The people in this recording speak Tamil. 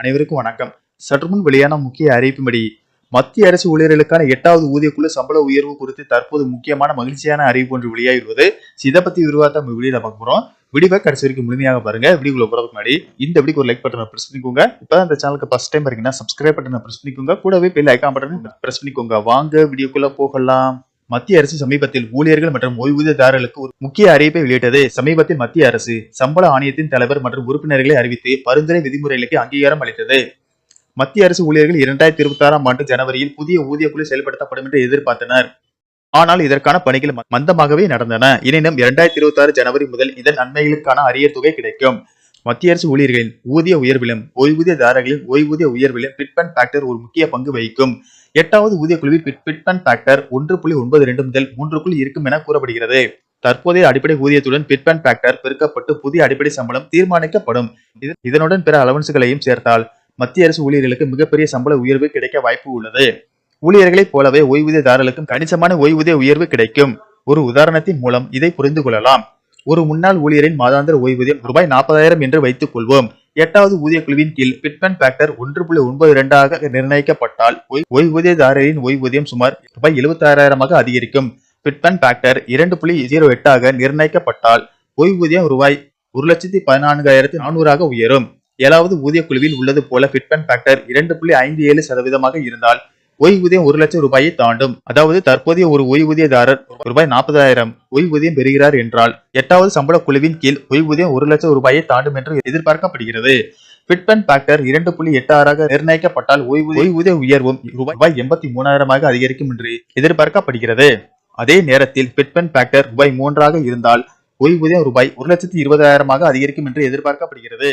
அனைவருக்கும் வணக்கம். சற்றுமுன் வெளியான முக்கிய அறிவிப்பின்படி மத்திய அரசு ஊழியர்களுக்கான 8வது ஊதியக்குழு சம்பள உயர்வு குறித்து தற்போது முக்கியமான மகிழ்ச்சியான அறிவிப்பு ஒன்று வெளியாகியுள்ளது. இதை பத்தி விரிவாக நம்ம வீடியோல பார்க்க போறோம். வீடியோவை கடைசி வரைக்கும் முழுமையாக பாருங்க. வீடியோக்குள்ள போறதுக்கு முன்னாடி இந்த வீடியோக்கு ஒரு லைக் பட்டனை பிரஸ் பண்ணிக்கோங்க. இப்பதான் இந்த சேனலுக்கு ஃபர்ஸ்ட் டைம் பாத்தீங்கன்னா சப்ஸ்கிரைப் பட்டனை பிரஸ் பண்ணிக்கோங்க. கூடவே பெல் ஐகான் பட்டனை பிரஸ் பண்ணிக்கோங்க. வாங்க வீடியோக்குள்ள போகலாம். மத்திய அரசு சமீபத்தில் ஊழியர்கள் மற்றும் ஓய்வூதியதாரர்களுக்கு ஒரு முக்கிய அறிவிப்பை வெளியிட்டது. சமீபத்தில் மத்திய அரசு சம்பள ஆணையத்தின் தலைவர் மற்றும் உறுப்பினர்களை அறிவித்து பரிந்துரை விதிமுறைகளுக்கு அங்கீகாரம் அளித்தது. மத்திய அரசு ஊழியர்கள் 2026ஆம் ஆண்டு ஜனவரியில் புதிய ஊதியக்குழு செயல்படுத்தப்படும் என்று எதிர்பார்த்தனர். ஆனால் இதற்கான பணிகள் மந்தமாகவே நடந்தன. எனினும் 2026 ஜனவரி முதல் இதன் நன்மைகளுக்கான அரியர் தொகை கிடைக்கும். மத்திய அரசு ஊழியர்களின் ஊதிய உயர்விலும் ஓய்வூதியதாரர்களின் ஓய்வூதிய உயர்விலும் பிட்பன் ஃபேக்டர் ஒரு முக்கிய பங்கு வகிக்கும். 8வது ஊதியக்குழுவில் பிட்பன் ஃபேக்டர் 1.92 முதல் 3க்குள் இருக்கும் என கூறப்படுகிறது. தற்போதைய அடிப்படை ஊதியத்துடன் பிட்பன் ஃபேக்டர் பெருக்கப்பட்டு புதிய அடிப்படை சம்பளம் தீர்மானிக்கப்படும். இதனுடன் பிற அலவன்ஸ்களையும் சேர்த்தால் மத்திய அரசு ஊழியர்களுக்கு மிகப்பெரிய சம்பள உயர்வு கிடைக்க வாய்ப்பு உள்ளது. ஊழியர்களைப் போலவே ஓய்வூதியதாரர்களுக்கும் கணிசமான ஓய்வூதிய உயர்வு கிடைக்கும். ஒரு உதாரணத்தின் மூலம் இதை புரிந்து கொள்ளலாம். ஒரு முன்னாள் ஊழியரின் மாதாந்திர ஓய்வூதியம் ரூபாய் 40,000 என்று வைத்துக் கொள்வோம். 8வது ஊதியக்குழுவின் கீழ் பிட்பன் ஃபேக்டர் 1.92 நிர்ணயிக்கப்பட்டால் ஓய்வூதியதாரரின் ஓய்வூதியம் சுமார் ரூபாய் 76,000 அதிகரிக்கும். பிட்பன் ஃபேக்டர் 2.08 நிர்ணயிக்கப்பட்டால் ஓய்வூதியம் ரூபாய் 1,14,400 உயரும். 7வது ஊதியக்குழுவில் உள்ளது போல பிட்பன் ஃபேக்டர் 2.57% இருந்தால் ஓய்வூதியம் 1,00,000 ரூபாயை தாண்டும். அதாவது தற்போதைய ஒரு ஓய்வூதியதாரர் ரூபாய் 40,000 ஓய்வூதியம் பெறுகிறார் என்றால் 8வது சம்பள குழுவின் கீழ் ஓய்வூதியம் 1,00,000 ரூபாயை தாண்டும் என்று எதிர்பார்க்கப்படுகிறது. பிட்பன் ஃபேக்டர் 2.86 நிர்ணயிக்கப்பட்டால் ஓய்வூதிய உயர்வும் ரூபாய் 83,000 அதிகரிக்கும் என்று எதிர்பார்க்கப்படுகிறது. அதே நேரத்தில் பிட்பன் ஃபேக்டர் ரூபாய் 3 இருந்தால் ஓய்வூதியம் ரூபாய் 1,20,000 அதிகரிக்கும் என்று எதிர்பார்க்கப்படுகிறது.